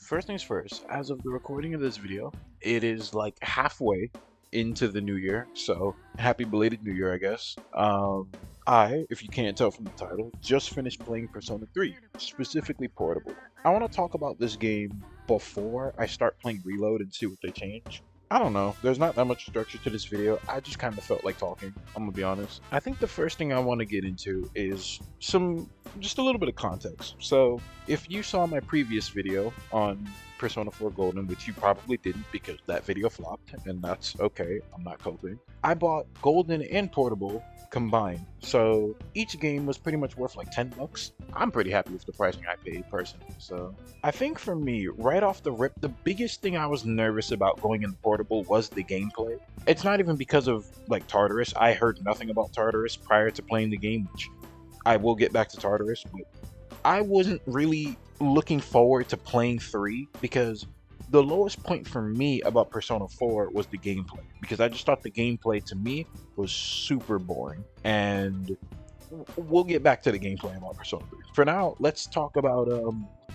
First things first, as of the recording of this video, it is like halfway into the new year, so happy belated new year, I guess. If you can't tell from the title, just finished playing Persona 3, specifically Portable. I want to talk about this game before I start playing Reload and see what they change. I don't know, there's not that much structure to this video, I just kind of felt like talking, I'm gonna be honest. I think the first thing I want to get into is just a little bit of context. So, if you saw my previous video on Persona 4 Golden, which you probably didn't because that video flopped, and that's okay, I'm not coping. I bought Golden and Portable combined, so each game was pretty much worth like 10 bucks. I'm pretty happy with the pricing I paid personally, so I think for me, right off the rip, the biggest thing I was nervous about going into Portable was the gameplay. It's not even because of like Tartarus. I heard nothing about Tartarus prior to playing the game, which I will get back to Tartarus, but I wasn't really looking forward to playing 3 because the lowest point for me about Persona 4 was the gameplay, because I just thought the gameplay to me was super boring, and we'll get back to the gameplay about Persona 3. For now, let's talk about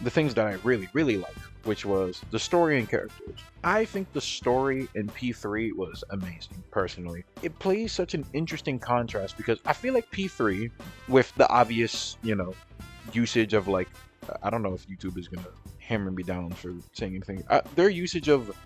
the things that I really liked, which was the story and characters. I think the story in P3 was amazing, personally. It plays such an interesting contrast because I feel like P3, with the obvious, usage of like, I don't know if YouTube is gonna hammer me down for saying anything. Their usage of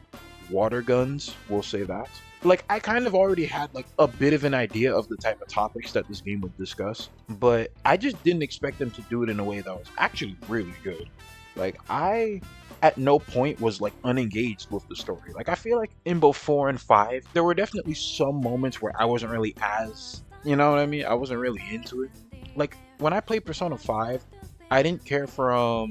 water guns, we'll say that. Like, I kind of already had like a bit of an idea of the type of topics that this game would discuss, but I just didn't expect them to do it in a way that was actually really good. Like, I at no point was like unengaged with the story. Like, I feel like in both 4 and 5, there were definitely some moments where I wasn't really as, you know what I mean? I wasn't really into it. Like, when I played Persona 5, I didn't care for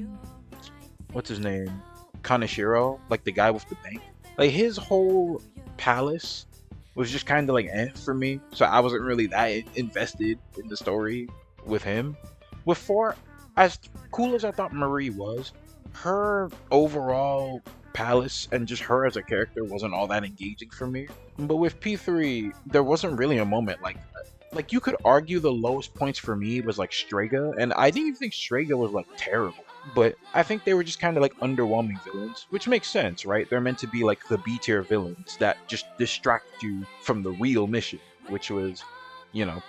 what's his name? Kaneshiro, like the guy with the bank. Like, his whole palace was just kind of like for me, so I wasn't really that invested in the story with him. With 4, as cool as I thought Marie was, her overall palace and just her as a character wasn't all that engaging for me. But with P3, there wasn't really a moment like you could argue the lowest points for me was like Strega, and I didn't even think Strega was like terrible. But I think they were just kind of like underwhelming villains, which makes sense, right? They're meant to be like the B tier villains that just distract you from the real mission, which was,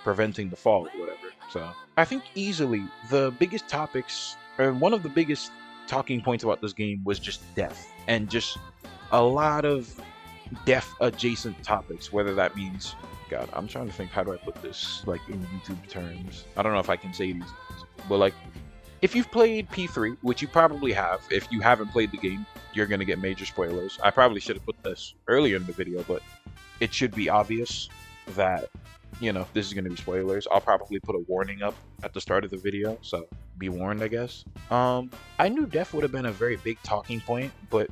preventing the fall or whatever. So I think easily the biggest topics, or one of the biggest talking points about this game was just death, and just a lot of death adjacent topics, whether that means, God, I'm trying to think, how do I put this like in YouTube terms? I don't know if I can say these things, but like, if you've played P3, which you probably have, if you haven't played the game, you're going to get major spoilers. I probably should have put this earlier in the video, but it should be obvious that, this is going to be spoilers. I'll probably put a warning up at the start of the video, so be warned, I guess. I knew death would have been a very big talking point, but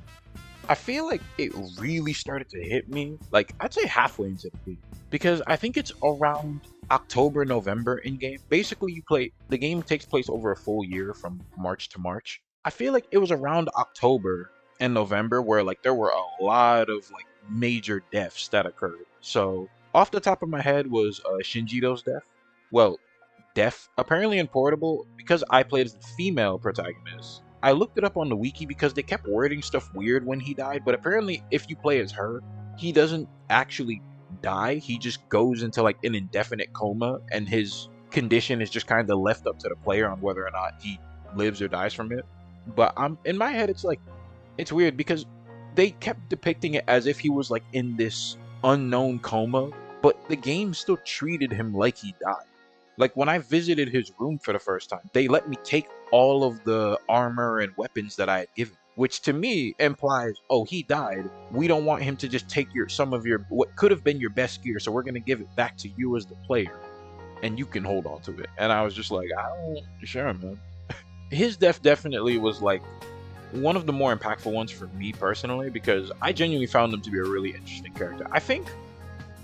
I feel like it really started to hit me, like, I'd say halfway into the game, because I think it's around October, November in game. Basically, the game takes place over a full year from March to March. I feel like it was around October and November where like there were a lot of like major deaths that occurred. So off the top of my head was Shinjiro's death. Well, death apparently in Portable, because I played as the female protagonist. I looked it up on the wiki because they kept wording stuff weird when he died, but apparently if you play as her, he doesn't actually die. He just goes into like an indefinite coma, and his condition is just kind of left up to the player on whether or not he lives or dies from it. But in my head, it's like, it's weird because they kept depicting it as if he was like in this unknown coma, but the game still treated him like he died. Like, when I visited his room for the first time, they let me take all of the armor and weapons that I had given, which to me implies, oh, he died. We don't want him to just take some of your, what could have been your best gear, so we're going to give it back to you as the player, and you can hold on to it. And I was just like, I don't, sure, man. His death definitely was like one of the more impactful ones for me personally, because I genuinely found him to be a really interesting character. I think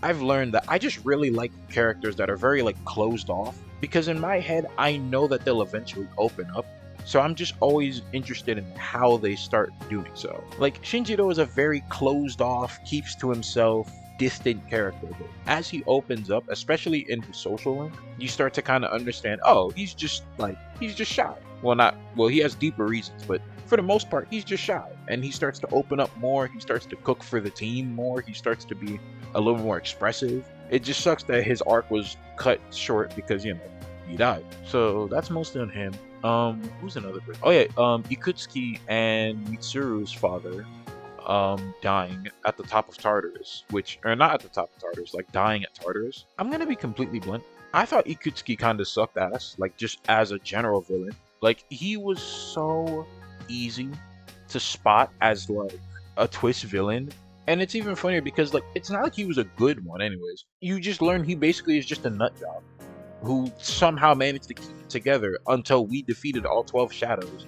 I've learned that I just really like characters that are very like closed off, because in my head I know that they'll eventually open up, so I'm just always interested in how they start doing so. Like, Shinjiro is a very closed off, keeps to himself, distant character, but as he opens up, especially in his social link, you start to kind of understand, oh, he's just shy. Well, he has deeper reasons, but for the most part, he's just shy, and he starts to open up more. He starts to cook for the team more. He starts to be a little more expressive. It just sucks that his arc was cut short because, you know, he died. So that's mostly on him. Who's another person? Oh yeah, Ikutsuki and Mitsuru's father, dying at the top of Tartarus, which, or not at the top of Tartarus, like dying at Tartarus. I'm gonna be completely blunt. I thought Ikutsuki kind of sucked ass, like just as a general villain. Like he was so easy to spot as like a twist villain. And it's even funnier because like it's not like he was a good one anyways. You just learn he basically is just a nut job who somehow managed to keep it together until we defeated all 12 shadows.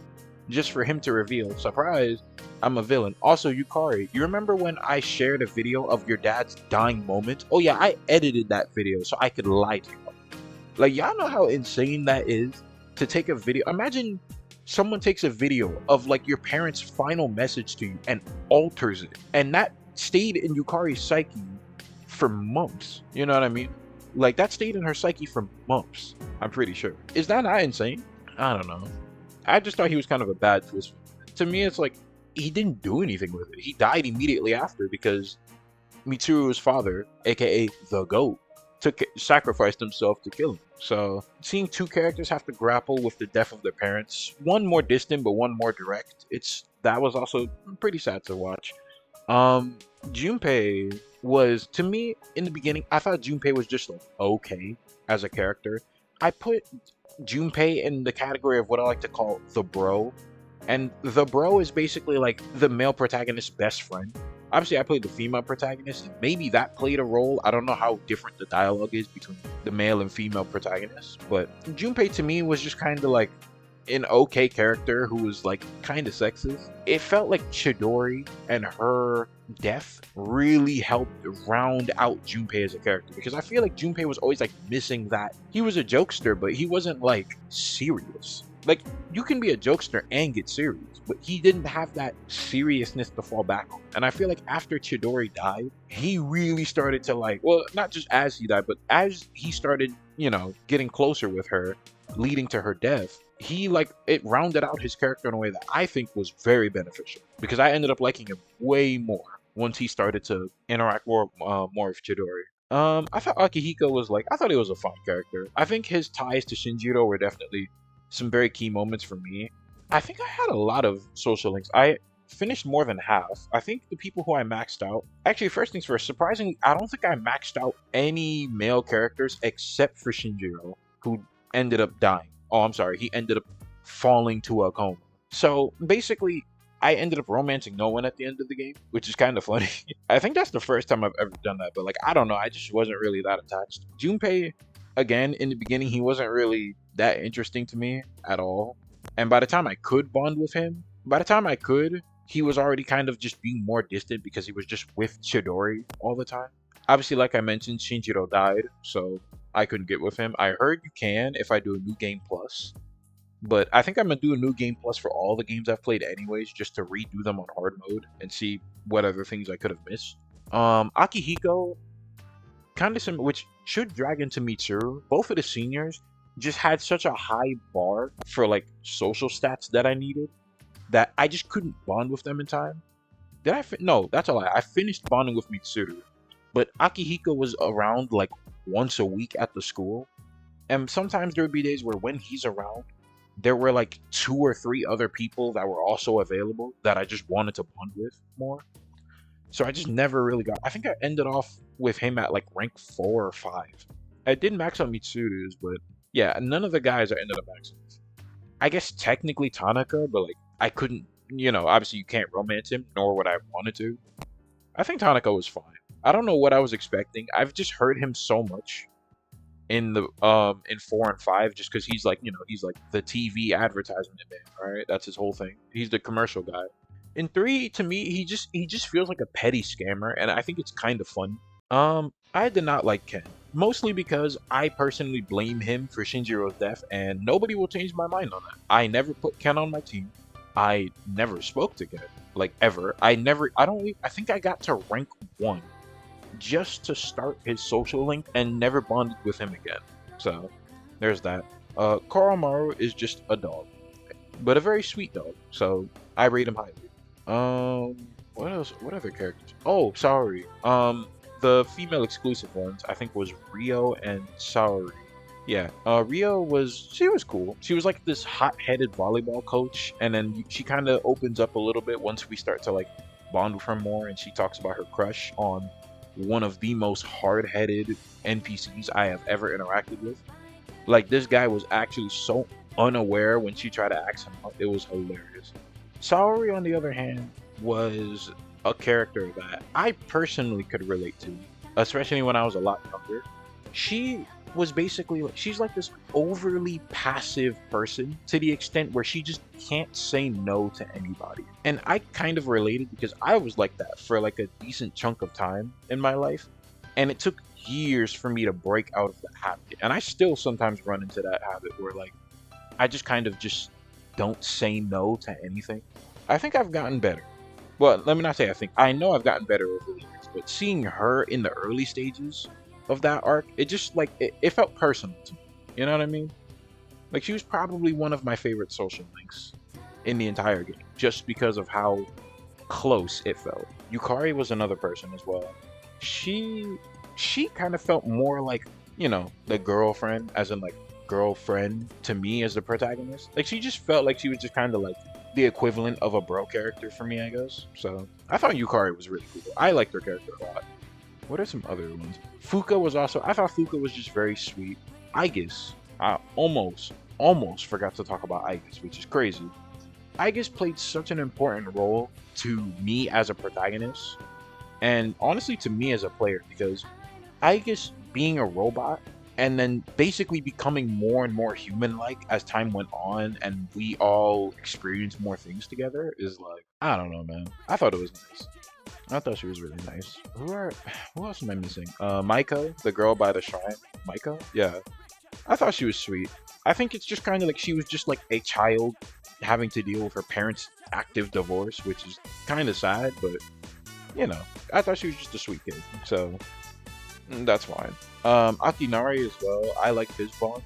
Just for him to reveal, surprise, I'm a villain. Also, Yukari, you remember when I shared a video of your dad's dying moment? Oh yeah, I edited that video so I could lie to you. Like, y'all know how insane that is to take a video. Imagine someone takes a video of like your parents' final message to you and alters it. And that stayed in Yukari's psyche for months. You know what I mean? Like that stayed in her psyche for months, I'm pretty sure. Is that not insane? I don't know. I just thought he was kind of a bad twist. To me, it's like he didn't do anything with it. He died immediately after because Mitsuru's father, aka the GOAT, sacrificed himself to kill him. So seeing two characters have to grapple with the death of their parents, one more distant but one more direct, that was also pretty sad to watch. Junpei was, to me, in the beginning, I thought Junpei was just like okay as a character. I put Junpei in the category of what I like to call the bro. And the bro is basically like the male protagonist's best friend. Obviously, I played the female protagonist, and maybe that played a role. I don't know how different the dialogue is between the male and female protagonists, but Junpei to me was just kind of like an okay character who was like kind of sexist. It felt like Chidori and her death really helped round out Junpei as a character, because I feel like Junpei was always like missing that. He was a jokester, but he wasn't like serious. Like, you can be a jokester and get serious, but he didn't have that seriousness to fall back on. And I feel like after Chidori died, he really started to like, well, not just as he died, but as he started, you know, getting closer with her, leading to her death, he like, it rounded out his character in a way that I think was very beneficial, because I ended up liking him way more once he started to interact more with Chidori. I thought Akihiko was like, I thought he was a fine character. I think his ties to Shinjiro were definitely some very key moments for me. I think I had a lot of social links. I finished more than half. I think the people who I maxed out, actually, first things first, surprisingly, I don't think I maxed out any male characters except for Shinjiro, who ended up dying. Oh, I'm sorry, he ended up falling to a coma. So basically, I ended up romancing no one at the end of the game, which is kind of funny. I think that's the first time I've ever done that, but like, I don't know, I just wasn't really that attached. Junpei, again, in the beginning, he wasn't really that interesting to me at all. And by the time I could bond with him, he was already kind of just being more distant because he was just with Chidori all the time. Obviously, like I mentioned, Shinjiro died, so I couldn't get with him. I heard you can if I do a new game plus, but I think I'm gonna do a new game plus for all the games I've played anyways, just to redo them on hard mode and see what other things I could have missed. Akihiko, kind of similar, which should drag into Mitsuru. Both of the seniors just had such a high bar for like social stats that I needed that I just couldn't bond with them in time. Did I? No, that's a lie. I finished bonding with Mitsuru, but Akihiko was around like once a week at the school, and sometimes there would be days where when he's around, there were like 2 or 3 other people that were also available that I just wanted to bond with more. So I just never really got. I think I ended off with him at like rank 4 or 5. I did max out Mitsuru's, but yeah, none of the guys I ended up maxing with. I guess technically Tanaka, but like I couldn't, you know, obviously you can't romance him, nor would I have wanted to. I think Tanaka was fine. I don't know what I was expecting. I've just heard him so much in the in 4 and 5, just because he's like, you know, he's like the TV advertisement man, right? That's his whole thing. He's the commercial guy. In 3, to me, he just feels like a petty scammer, and I think it's kind of fun. I did not like Ken, mostly because I personally blame him for Shinjiro's death, and nobody will change my mind on that. I never put Ken on my team. I never spoke to Ken, like ever. I think I got to rank 1 just to start his social link and never bonded with him again. So there's that. Koromaru is just a dog, but a very sweet dog. So I rate him highly. What else? What other characters? Oh, sorry. The female exclusive ones I think was Rio and Saori. Yeah. Rio was she was cool. She was like this hot-headed volleyball coach, and then she kind of opens up a little bit once we start to like bond with her more, and she talks about her crush on one of the most hard-headed NPCs I have ever interacted with. Like this guy was actually so unaware when she tried to ask him out. It was hilarious. Saori, on the other hand, was a character that I personally could relate to, especially when I was a lot younger. She was basically like she's like this overly passive person to the extent where she just can't say no to anybody. And I kind of related because I was like that for like a decent chunk of time in my life. And it took years for me to break out of that habit. And I still sometimes run into that habit where like I just kind of just don't say no to anything. I think I've gotten better. Well, let me not say I think. I know I've gotten better over the years, but seeing her in the early stages of that arc, it just like it felt personal to me. You know what I mean? Like she was probably one of my favorite social links in the entire game, just because of how close it felt. Yukari was another person as well. She she kind of felt more like, the girlfriend, as in like girlfriend to me as the protagonist. Like she just felt like she was just kind of like the equivalent of a bro character for me, I guess. So I thought Yukari was really cool. I liked her character a lot. What are some other ones? Fuka was also. I thought Fuka was just very sweet. Aegis. I almost forgot to talk about Aegis, which is crazy. Aegis played such an important role to me as a protagonist, and honestly to me as a player, because Aegis being a robot and then basically becoming more and more human-like as time went on, and we all experienced more things together, is like I don't know, man. I thought it was nice. I thought she was really nice. Who else am I missing? Maiko, the girl by the shrine. Maiko? Yeah. I thought she was sweet. I think it's just kind of like she was just like a child having to deal with her parents' active divorce, which is kind of sad, but you know, I thought she was just a sweet kid. So that's fine. Akinari as well. I liked his bond.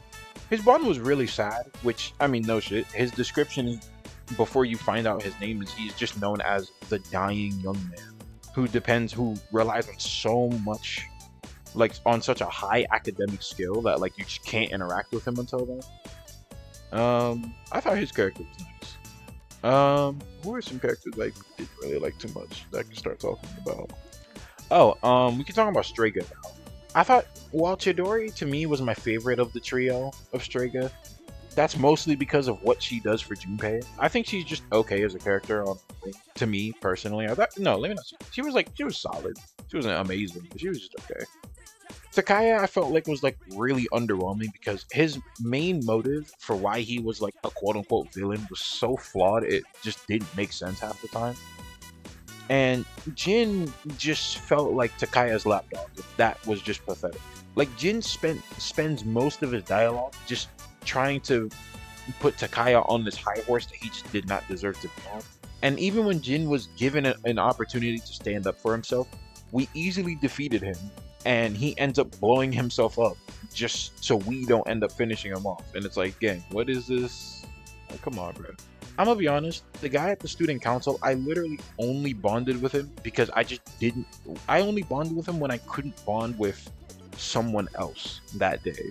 His bond was really sad, which I mean, no shit. His description before you find out his name is he's just known as the dying young man who relies on so much, like on such a high academic skill that like you just can't interact with him until then. I thought his character was nice. Who are some characters I didn't really like too much that I can start talking about? Oh, we can talk about Strega now. I thought while Chidori to me was my favorite of the trio of Strega, that's mostly because of what she does for Junpei. I think she's just okay as a character to me personally. I thought no, let me not. She was solid. She wasn't amazing, but she was just okay. Takaya, I felt like was like really underwhelming because his main motive for why he was like a quote unquote villain was so flawed it just didn't make sense half the time. And Jin just felt like Takaya's lapdog. That was just pathetic. Like Jin spends most of his dialogue just trying to put Takaya on this high horse that he just did not deserve to be on. And even when Jin was given an opportunity to stand up for himself, we easily defeated him, and he ends up blowing himself up just so we don't end up finishing him off. And it's like, gang, what is this? Like, come on, bro. I'm gonna be honest, the guy at the student council, I literally only bonded with him because I only bonded with him when I couldn't bond with someone else that day.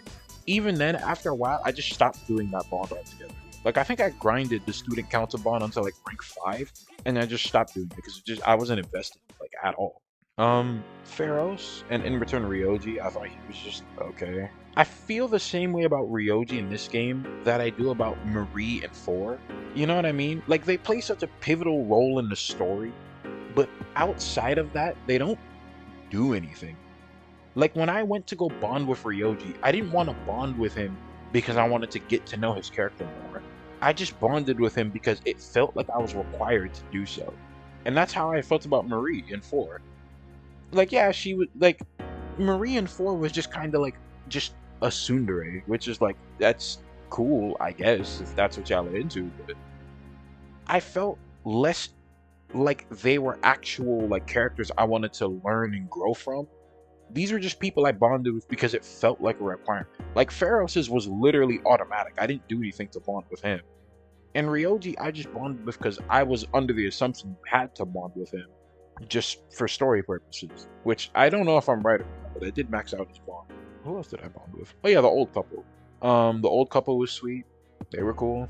Even then, after a while, I just stopped doing that bond altogether. Like, I think I grinded the student council bond until like rank 5, and I just stopped doing it because I wasn't invested, like, at all. Pharaohs, and in return Ryoji, I thought he was just okay. I feel the same way about Ryoji in this game that I do about Marie in 4. You know what I mean? Like, they play such a pivotal role in the story, but outside of that, they don't do anything. Like, when I went to go bond with Ryoji, I didn't want to bond with him because I wanted to get to know his character more. I just bonded with him because it felt like I was required to do so. And that's how I felt about Marie in 4. Like, yeah, she was like Marie in 4 was just kind of like just a tsundere, which is like that's cool, I guess, if that's what y'all are into. But I felt less like they were actual like characters I wanted to learn and grow from. These were just people I bonded with because it felt like a requirement. Like Pharaoh's was literally automatic. I didn't do anything to bond with him. And Ryoji, I just bonded with because I was under the assumption you had to bond with him just for story purposes, which I don't know if I'm right or not, but I did max out his bond. Who else did I bond with? Oh yeah, the old couple. The old couple was sweet. They were cool.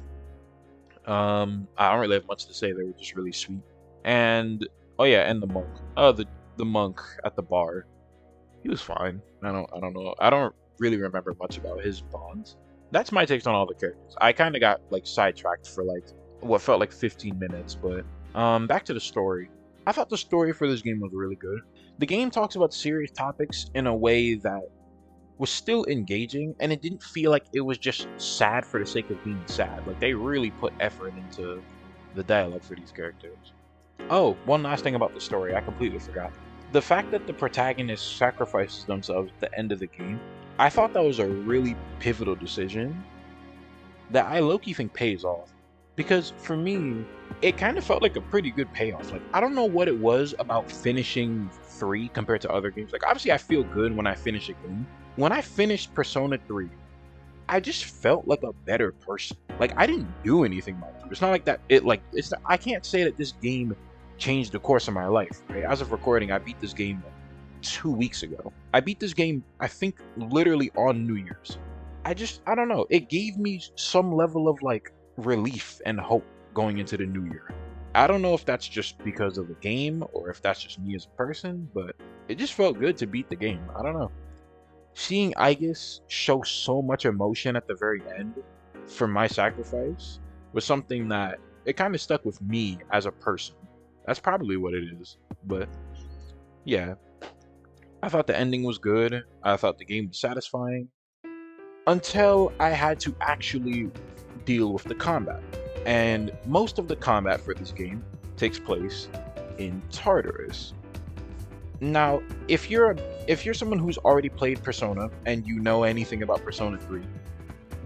I don't really have much to say. They were just really sweet. And oh yeah, and the monk. The monk at the bar. He was fine. I don't know. I don't really remember much about his bonds. That's my takes on all the characters. I kind of got like sidetracked for like what felt like 15 minutes, but back to the story. I thought the story for this game was really good. The game talks about serious topics in a way that was still engaging, and it didn't feel like it was just sad for the sake of being sad. Like they really put effort into the dialogue for these characters. Oh, one last thing about the story, I completely forgot. The fact that the protagonist sacrifices themselves at the end of the game, I thought that was a really pivotal decision that I low-key think pays off. Because for me, it kind of felt like a pretty good payoff. Like, I don't know what it was about finishing 3 compared to other games. Like, obviously, I feel good when I finish a game. When I finished Persona 3, I just felt like a better person. Like, I didn't do anything much. It's not like that. I can't say that this game changed the course of my life. Right? As of recording, I beat this game 2 weeks ago. I beat this game, I think, literally on New Year's. I don't know. It gave me some level of like relief and hope going into the new year. I don't know if that's just because of the game or if that's just me as a person, but it just felt good to beat the game. I don't know. Seeing Aegis show so much emotion at the very end for my sacrifice was something that it kind of stuck with me as a person. That's probably what it is. But yeah, I thought the ending was good. I thought the game was satisfying until I had to actually deal with the combat. And most of the combat for this game takes place in Tartarus. Now, if you're someone who's already played Persona and you know anything about Persona 3,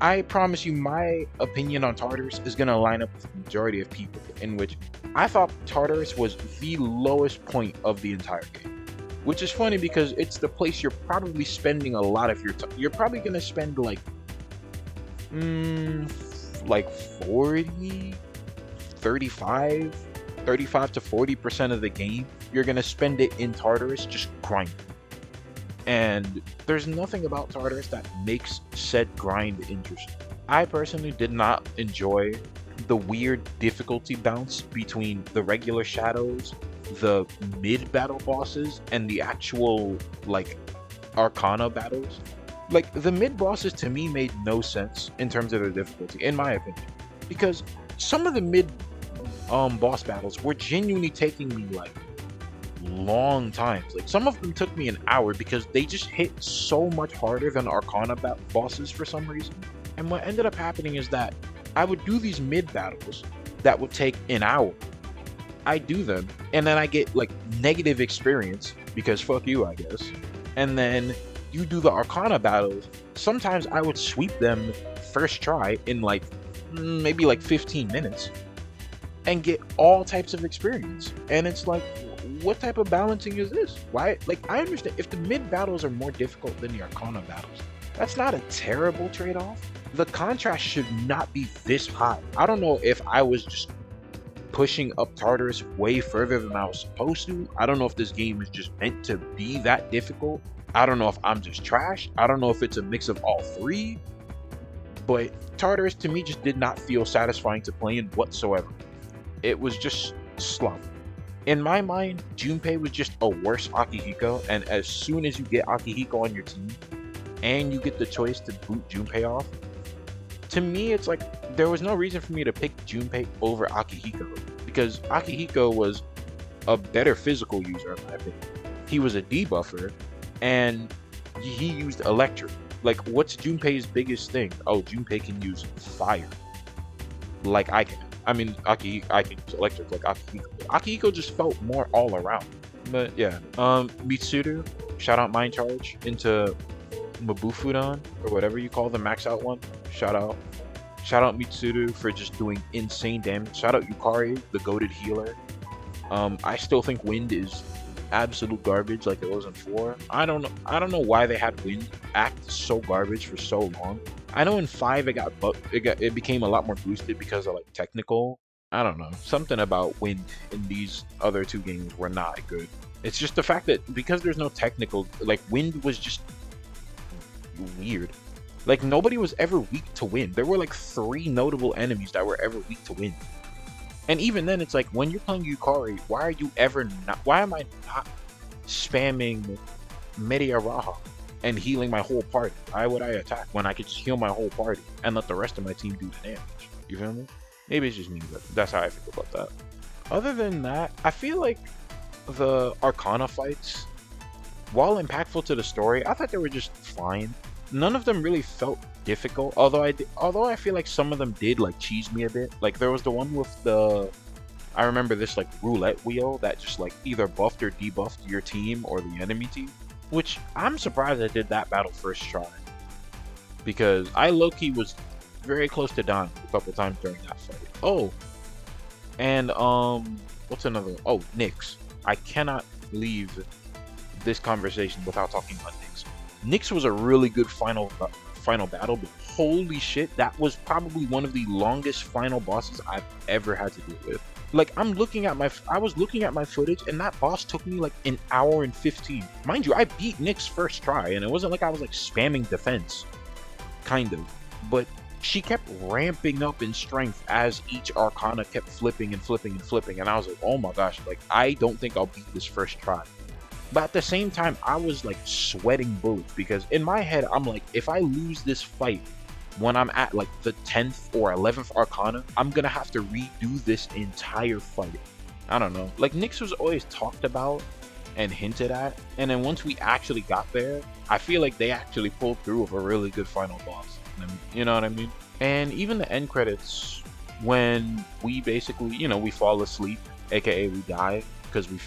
I promise you my opinion on Tartarus is going to line up with the majority of people, in which I thought Tartarus was the lowest point of the entire game. Which is funny because it's the place you're probably spending a lot of your time. You're probably going to spend like 40, 35 to 40% of the game. You're going to spend it in Tartarus just grinding. And there's nothing about Tartarus that makes said grind interesting. I personally did not enjoy the weird difficulty bounce between the regular shadows, the mid-battle bosses, and the actual, like, Arcana battles. Like, the mid-bosses to me made no sense in terms of their difficulty, in my opinion. Because some of the mid-boss battles were genuinely taking me, like, long times. Like, some of them took me an hour because they just hit so much harder than Arcana bosses for some reason. And what ended up happening is that I would do these mid-battles that would take an hour. I do them, and then I get, like, negative experience, because fuck you, I guess. And then you do the Arcana battles. Sometimes I would sweep them first try in, like, maybe, like, 15 minutes, and get all types of experience. And it's like, what type of balancing is this? Why? Like, I understand if the mid-battles are more difficult than the Arcana battles, that's not a terrible trade-off. The contrast should not be this high. I don't know if I was just pushing up Tartarus way further than I was supposed to. I don't know if this game is just meant to be that difficult. I don't know if I'm just trash. I don't know if it's a mix of all three. But Tartarus to me just did not feel satisfying to play in whatsoever. It was just sloppy. In my mind, Junpei was just a worse Akihiko, and as soon as you get Akihiko on your team, and you get the choice to boot Junpei off, to me it's like, there was no reason for me to pick Junpei over Akihiko, because Akihiko was a better physical user in my opinion. He was a debuffer, and he used electric. Like, what's Junpei's biggest thing? Oh, Junpei can use fire. Like I can. I mean, I can use electric like Akihiko. Akihiko just felt more all around. But yeah, Mitsuru, shout out Mind Charge into Mabufudan, or whatever you call the max out one. Shout out Mitsuru for just doing insane damage. Shout out Yukari, the goated healer. I still think Wind is absolute garbage like it was in 4. I don't know why they had Wind act so garbage for so long. I know in 5 it became a lot more boosted because of like technical. I don't know. Something about wind in these other two games were not good. It's just the fact that because there's no technical, like wind was just weird. Like nobody was ever weak to wind. There were like 3 notable enemies that were ever weak to wind. And even then it's like when you're playing Yukari, why are you ever not why am I not spamming Media Raha and healing my whole party? Why would I attack when I could just heal my whole party and let the rest of my team do the damage? You feel me? Maybe it's just me, but that's how I feel about that. Other than that, I feel like the Arcana fights, while impactful to the story, I thought they were just fine. None of them really felt difficult, although I feel like some of them did like cheese me a bit. Like there was the one with the I remember this like roulette wheel that just like either buffed or debuffed your team or the enemy team, which I'm surprised I did that battle first try because I low-key was very close to dying a couple times during that fight. Oh, and what's another? Oh, Nyx. I cannot leave this conversation without talking about Nyx. Nyx was a really good final battle, but holy shit, that was probably one of the longest final bosses I've ever had to deal with. Like I was looking at my footage, and that boss took me like an hour and 15. Mind you, I beat Nyx first try, and it wasn't like I was like spamming defense, kind of, but she kept ramping up in strength as each Arcana kept flipping and flipping and flipping, and I was like, oh my gosh, like I don't think I'll beat this first try. But at the same time, I was like sweating bullets because in my head, I'm like, if I lose this fight when I'm at like the 10th or 11th Arcana, I'm gonna have to redo this entire fight. I don't know. Like Nyx was always talked about and hinted at, and then once we actually got there, I feel like they actually pulled through with a really good final boss. You know what I mean? And even the end credits, when we basically, we fall asleep, aka we die, because we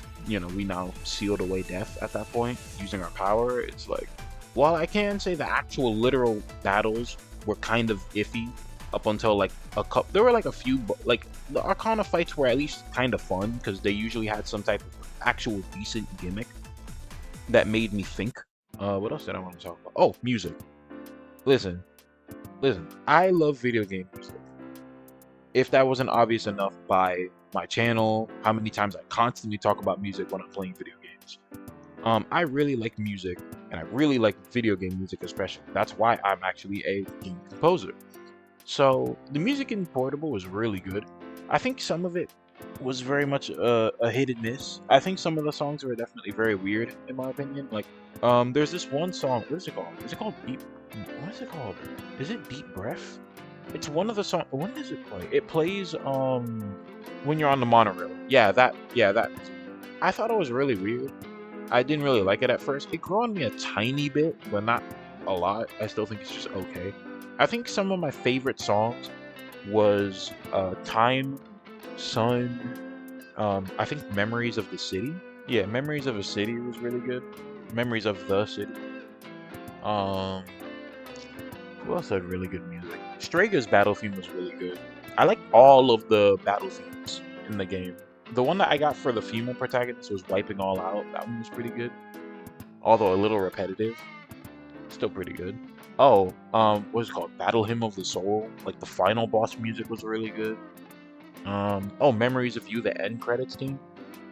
now sealed away death at that point using our power. It's like, while I can say the actual literal battles were kind of iffy up until like a couple, there were like a few, like the Arcana fights were at least kind of fun because they usually had some type of actual decent gimmick that made me think. What else did I want to talk about? Oh, music. Listen, I love video game music. If that wasn't obvious enough by my channel, how many times I constantly talk about music when I'm playing video games. I really like music, and I really like video game music especially. That's why I'm actually a game composer. So the music in Portable was really good. I think some of it was very much a hit and miss. I think some of the songs were definitely very weird in my opinion. Like, there's this one song. What is it called? Is it called Deep? What is it called? Is it Deep Breath? It's one of the songs. When does it play? It plays when you're on the monorail. Yeah, that. I thought it was really weird. I didn't really like it at first. It grew on me a tiny bit, but not a lot. I still think it's just okay. I think some of my favorite songs was Time, Sun, I think Memories of the City. Yeah, Memories of a City was really good. Memories of the City. Who else had really good music? Straga's battle theme was really good. I like all of the battle themes in the game. The one that I got for the female protagonist was Wiping All Out. That one was pretty good. Although a little repetitive. Still pretty good. Oh, what's it called? Battle Hymn of the Soul. Like the final boss music was really good. Oh, Memories of You, the end credits theme.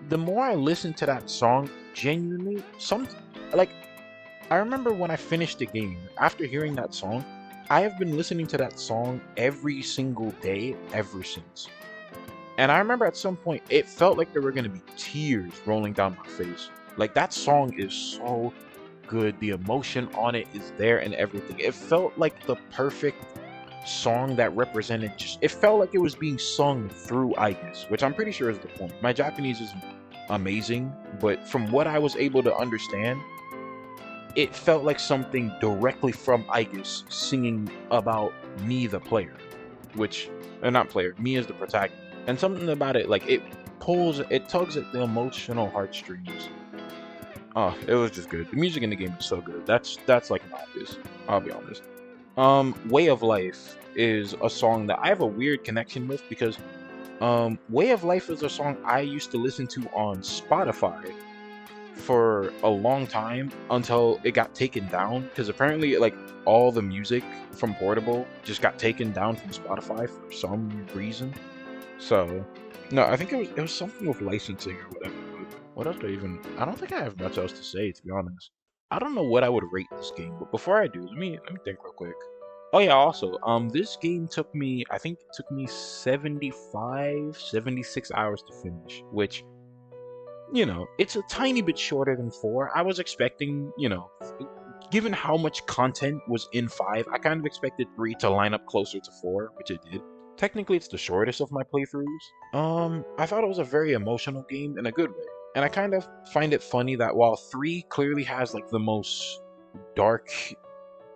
The more I listen to that song, genuinely, I remember when I finished the game, after hearing that song, I have been listening to that song every single day ever since. And I remember at some point, it felt like there were going to be tears rolling down my face. Like, that song is so good. The emotion on it is there and everything. It felt like the perfect song that represented it felt like it was being sung through Aigis, which I'm pretty sure is the point. My Japanese isn't amazing, but from what I was able to understand, it felt like something directly from Aigis singing about me, the player, not player, me as the protagonist. And something about it, like it tugs at the emotional heartstrings. Oh, it was just good. The music in the game is so good. That's like obvious. I'll be honest. Way of Life is a song that I have a weird connection with because Way of Life is a song I used to listen to on Spotify for a long time until it got taken down, because apparently like all the music from Portable just got taken down from Spotify for some reason. So no, I think it was something with licensing or whatever. But what else do I don't think I have much else to say, to be honest. I don't know what I would rate this game, but before I do, let me think real quick. Oh yeah, also, this game took me, I think it took me 75, 76 hours to finish, which, it's a tiny bit shorter than 4. I was expecting, given how much content was in 5, I kind of expected 3 to line up closer to 4, which it did. Technically, it's the shortest of my playthroughs. I thought it was a very emotional game in a good way. And I kind of find it funny that while 3 clearly has like the most dark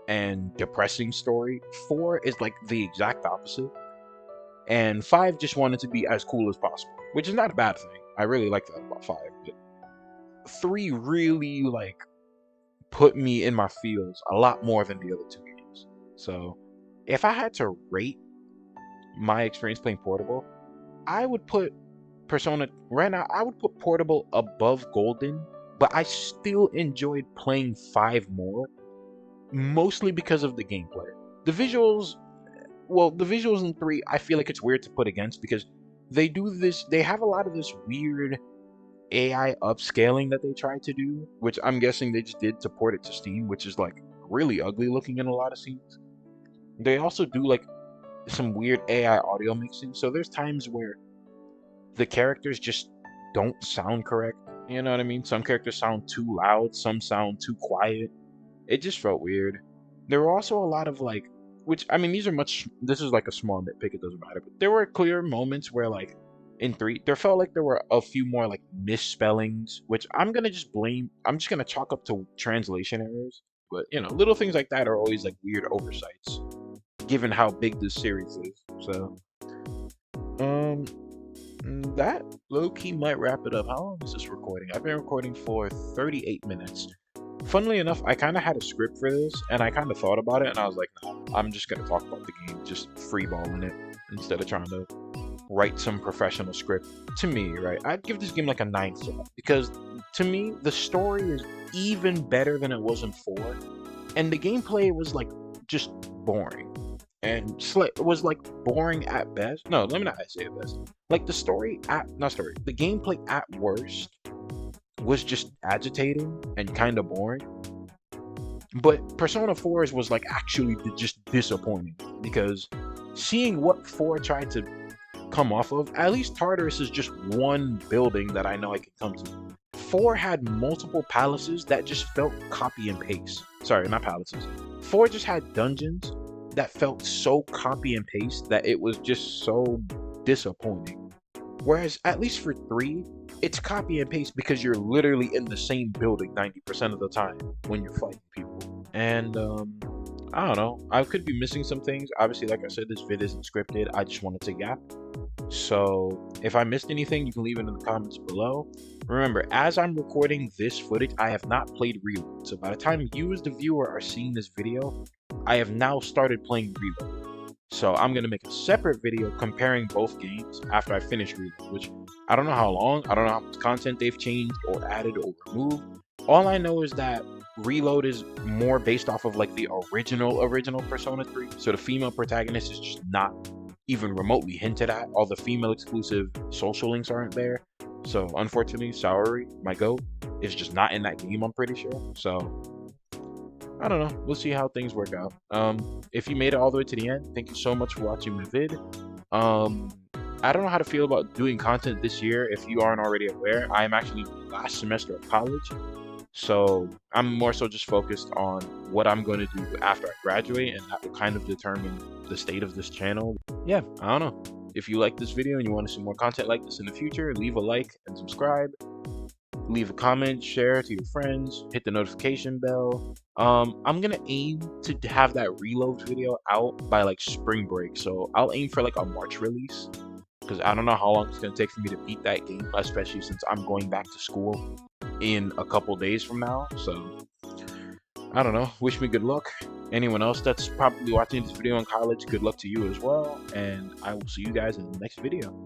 and depressing story, 4 is like the exact opposite. And 5 just wanted to be as cool as possible, which is not a bad thing. I really like that about 5. But 3 really like put me in my feels a lot more than the other 2 games. So if I had to rate my experience playing Portable, I would put Persona right now. I would put Portable above Golden, but I still enjoyed playing 5 more, mostly because of the gameplay. The visuals, well, the visuals in 3, I feel like it's weird to put against because they have a lot of this weird AI upscaling that they tried to do, which I'm guessing they just did to port it to Steam, which is like really ugly looking in a lot of scenes. They also do like some weird AI audio mixing, so there's times where the characters just don't sound correct. You know what I mean? Some characters sound too loud, some sound too quiet. It just felt weird. There were also a lot of like, which I mean, this is like a small nitpick, it doesn't matter, but there were clear moments where like in 3, there felt like there were a few more like misspellings, which I'm just gonna chalk up to translation errors. But little things like that are always like weird oversights, given how big this series is. So, um, that low key might wrap it up. How long is this recording? I've been recording for 38 minutes. Funnily enough, I kind of had a script for this, and I kind of thought about it, and I was like, nah, I'm just gonna talk about the game, just freeballing it instead of trying to write some professional script. To me, right, I'd give this game like a 9 flat because to me the story is even better than it was in 4, and the gameplay was like just boring and was like boring at best. No, let me not say it best. Like the the gameplay at worst was just agitating and kind of boring. But Persona 4's was like actually just disappointing because seeing what 4 tried to come off of, at least Tartarus is just one building that I know I can come to. 4 had multiple palaces that just felt copy and paste. Sorry, not palaces. 4 just had dungeons that felt so copy and paste that it was just so disappointing. Whereas at least for 3, it's copy and paste because you're literally in the same building 90% of the time when you're fighting people. And I don't know, I could be missing some things. Obviously, like I said, this vid isn't scripted. I just wanted to yap. So if I missed anything, you can leave it in the comments below. Remember, as I'm recording this footage, I have not played Reload. So by the time you as the viewer are seeing this video, I have now started playing Reload. So I'm going to make a separate video comparing both games after I finish Reload, which I don't know how long, I don't know how much content they've changed or added or removed. All I know is that Reload is more based off of like the original Persona 3. So the female protagonist is just not even remotely hinted at. All the female exclusive social links aren't there. So unfortunately, Saori, my goat, is just not in that game, I'm pretty sure. So I don't know. We'll see how things work out. If you made it all the way to the end, thank you so much for watching my vid. I don't know how to feel about doing content this year. If you aren't already aware, I am actually in the last semester of college. So I'm more so just focused on what I'm going to do after I graduate, and that will kind of determine the state of this channel. Yeah, I don't know. If you like this video and you want to see more content like this in the future, leave a like and subscribe. Leave a comment, share to your friends, hit the notification bell. I'm gonna aim to have that Reload video out by like spring break. So I'll aim for like a March release, because I don't know how long it's gonna take for me to beat that game, especially since I'm going back to school in a couple days from now. So I don't know, wish me good luck. Anyone else that's probably watching this video in college, good luck to you as well, and I will see you guys in the next video.